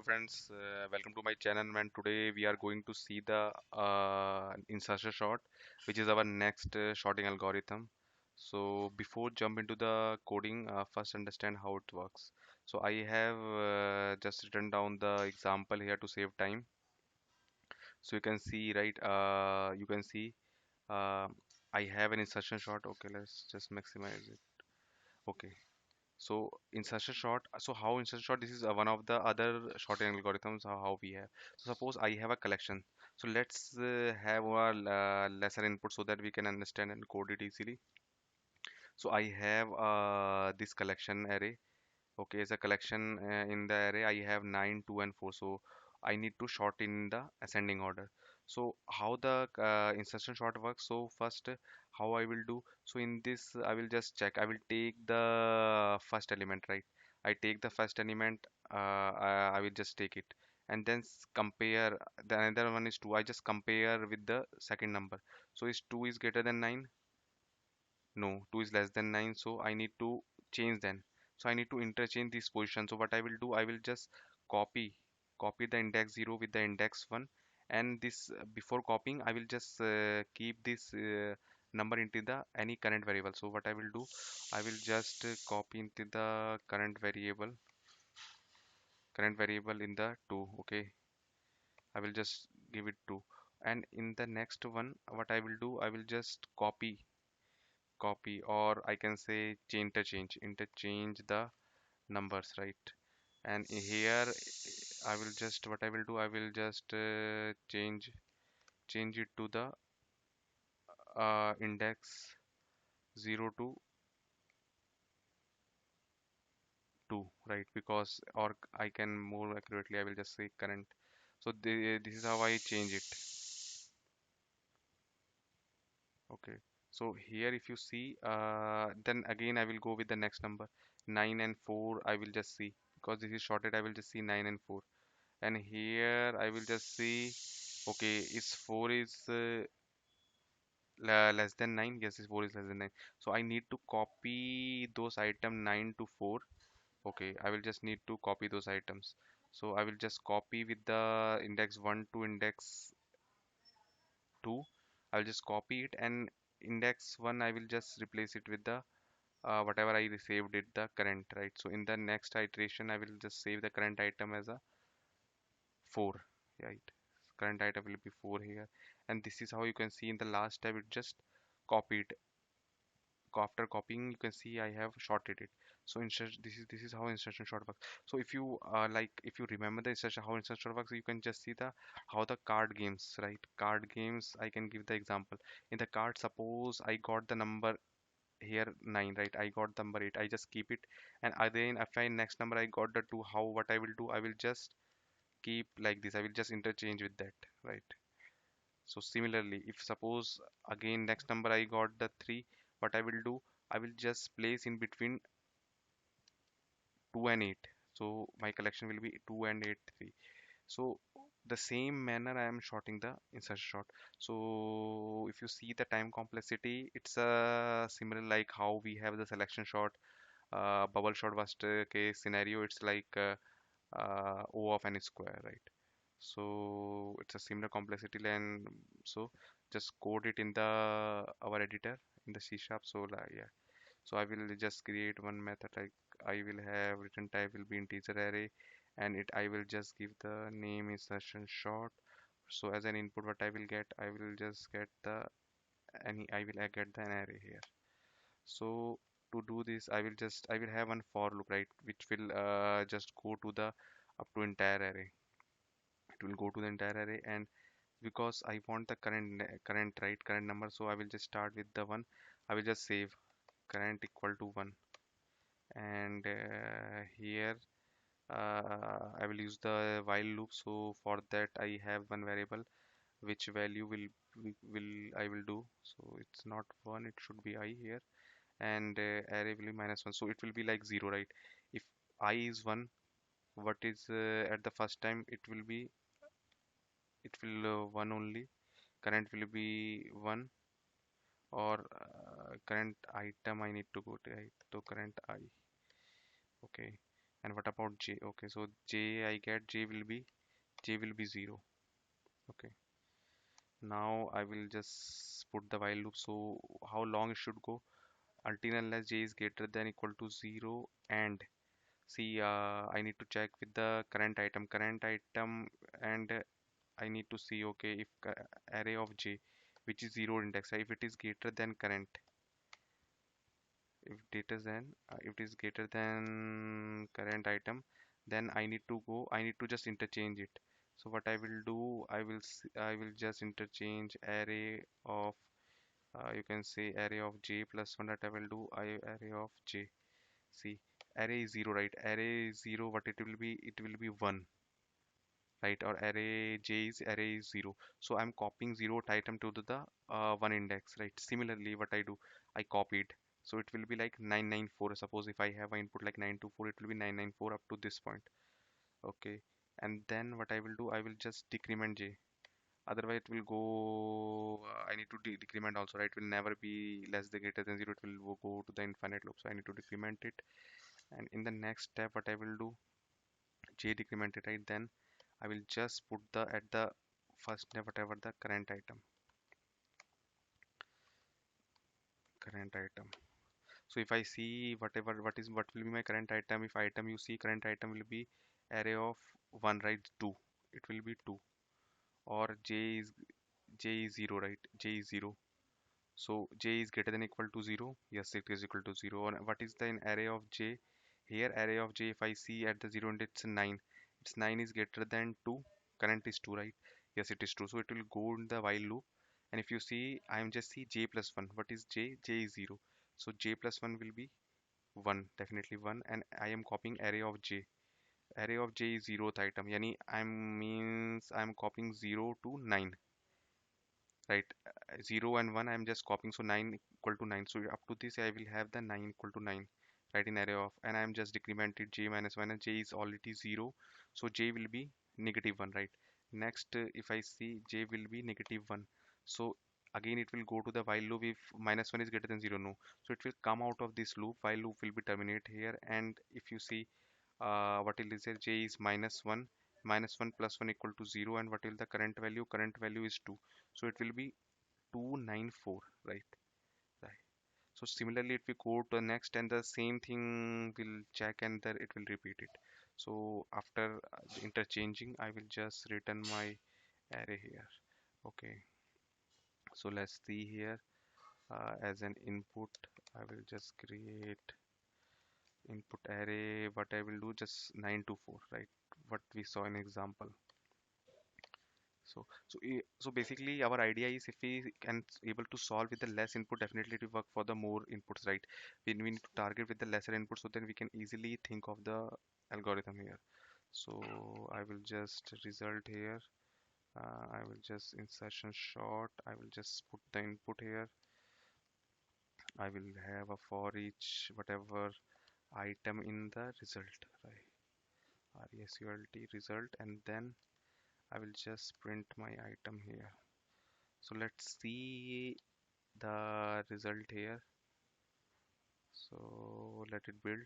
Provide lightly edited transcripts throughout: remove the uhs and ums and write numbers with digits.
friends, welcome to my channel. And today we are going to see the insertion sort, which is our next sorting algorithm. So before jump into the coding, first understand how it works. So I have just written down the example here to save time. So you can see, right? You can see uh, I have an insertion sort. Okay, let's just maximize it. Okay. So insertion sort, so how insertion sort, this is one of the other sorting algorithms how we have. So suppose I have a collection. So let's have a lesser input so that we can understand and code it easily. So I have this collection array. Okay, as a collection in the array, I have 9, 2, and 4. So I need to sort in the ascending order. So how the insertion sort works? So first, how I will do? So in this, I will just check. I will take the first element, right? I take the first element. I will just take it, and then compare. The another one is 2. I just compare with the second number. So is 2 is greater than 9? No, 2 is less than 9, so I need to change then. So I need to interchange this position. So what I will do, I will just copy the index 0 with the index 1, and this before copying, I will just keep this number into the any current variable. So what I will do, I will just copy into the current variable in the 2. Okay, I will just give it 2, and in the next one, what I will do, I will just copy, or I can say interchange the numbers, right? And here I will just what I will do, I will just change it to the index 0 to 2, right? Because, or I can more accurately, I will just say current. So this is how I change it. Okay, so here if you see, then again I will go with the next number 9 and 4. I will just see, because this is shorted, I will just see 9 and 4. And here I will just see, okay, is 4 is less than 9? Yes, is 4 is less than 9. So I need to copy those item 9 to 4. Okay, I will just need to copy those items. So I will just copy with the index 1 to index 2. I will just copy it, and index 1 I will just replace it with the whatever I saved it the current, right? So in the next iteration I will just save the current item as a 4, right? Current item will be 4 here, and this is how you can see in the last step it just copied. After copying, you can see I have shorted it. So insertion, this is how insertion sort works. So if you if you remember the insertion, how insertion sort works, you can just see the how the card games, right? Card games, I can give the example. In the card, suppose I got the number here 9, right? I got the number 8, I just keep it, and again if I next number I got the 2, how what I will do, I will just keep like this, I will just interchange with that, right? So similarly, if suppose again next number I got the 3, what I will do, I will just place in between 2 and 8. So my collection will be 2 and 8 3. So the same manner I am shorting the insertion sort. So if you see the time complexity, it's similar like how we have the selection sort, bubble sort worst case scenario, it's like O of n square, right? So it's a similar complexity, and so just code it in the our editor in the C sharp. So like, yeah, so I will just create one method, like I will have return type will be integer array, and it I will just give the name insertion short. So as an input, what I will get, I will just get the any I will get the an array here. So to do this, I will have one for loop, right, which will just go to the up to entire array. It will go to the entire array, and because I want the current number, so I will just start with the one. I will just save current equal to 1, and here I will use the while loop. So for that I have one variable which value will I will do. So it's not 1, it should be I here, and array will be -1, so it will be like 0, right? If I is 1, what is at the first time, it will 1 only. Current will be 1, or current item I need to go to, right? So current I, okay. And what about j? Okay, so j I get j will be 0. Okay, now I will just put the while loop. So how long it should go until unless j is greater than equal to 0. And see, I need to check with the current item, and I need to see, okay, if array of j, which is 0 index, if it is greater than current, if it is greater than current item, then I need to just interchange it. So what I will do, I will just interchange array of, you can say array of j plus 1. That I will do, array of j. See, array is 0, right? Array is 0, what it will be? It will be 1, right? Or array is 0. So I'm copying 0th item to the 1 index, right? Similarly, what I do, I copied. So it will be like 994. Suppose if I have an input like 924, it will be 994 up to this point. Okay. And then what I will do, I will just decrement j. Otherwise, it will go. I need to decrement also, right? It will never be less than greater than 0. It will go to the infinite loop. So I need to decrement it. And in the next step, what I will do, j decremented, right? Then I will just put the at the first step whatever the current item. So if I see what will be my current item, if item, you see current item will be array of 1, right? 2, it will be 2. Or j is 0, right? J is 0. So j is greater than equal to 0. Yes, it is equal to 0. And what is the in array of j? Here array of j, if I see at the 0 and it's 9. It's 9 is greater than 2. Current is 2, right? Yes, it is true. So it will go in the while loop. And if you see, I am just see j plus 1. What is j? J is 0. So j plus 1 will be 1, definitely 1. And I am copying array of j. Array of j is 0th item. Yani I am copying 0 to 9, right? 0 and 1 I'm just copying, so 9 equal to 9. So up to this I will have the 9 equal to 9, right, in array of, and I'm just decremented j minus 1, and j is already 0, so j will be negative 1, right? Next, if I see, j will be negative 1. So again it will go to the while loop. If minus 1 is greater than 0, no, so it will come out of this loop. While loop will be terminate here. And if you see, what will is here, j is minus 1. Minus 1 plus 1 equal to 0. And what will the current value is 2. So it will be 294, right? Right. So similarly, if we go to the next, and the same thing will check, and then it will repeat it. So after interchanging, I will just return my array here. Okay, so let's see here, as an input, I will just create input array. What I will do, just 9 to 4, right? What we saw in example. So basically, our idea is, if we can able to solve with the less input, definitely to work for the more inputs, right? We need to target with the lesser input, so then we can easily think of the algorithm here. So I will just result here. I will just insertion short. I will just put the input here. I will have a for each whatever item in the result, right? Result result, and then I will just print my item here. So let's see the result here. So let it build.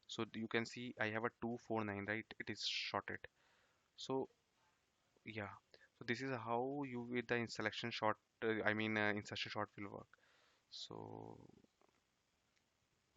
So you can see I have a 249, right? It is shorted. So yeah, so this is how you with the selection short, insertion short will work. So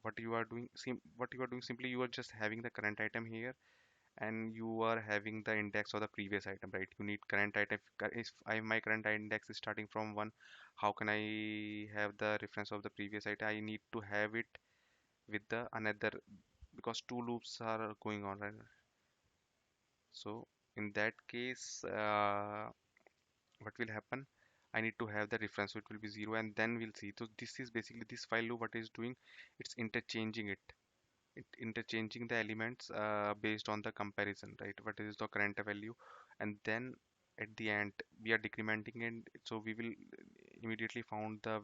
what you are doing, simply you are just having the current item here, and you are having the index of the previous item, right? You need current item. If my current index is starting from 1, how can I have the reference of the previous item? I need to have it with the another, because two loops are going on, right? So in that case, what will happen, I need to have the reference, so it will be 0, and then we'll see. So this is basically this file loop, what is doing, it's interchanging the elements based on the comparison, right? What is the current value, and then at the end we are decrementing it, so we will immediately found the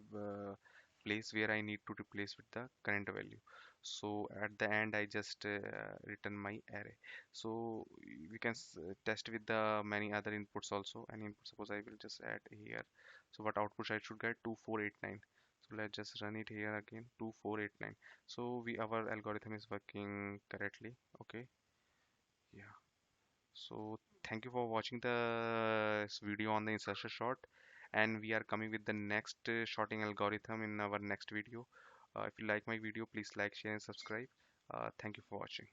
place where I need to replace with the current value. So at the end I just return my array. So we can test with the many other inputs also. Any input, suppose I will just add here. So what output I should get, 2489. let's just run it here again. 2489. So we our algorithm is working correctly. Okay. Yeah. So thank you for watching the video on the insertion short, and we are coming with the next shorting algorithm in our next video. If you like my video, please like, share, and subscribe. Thank you for watching.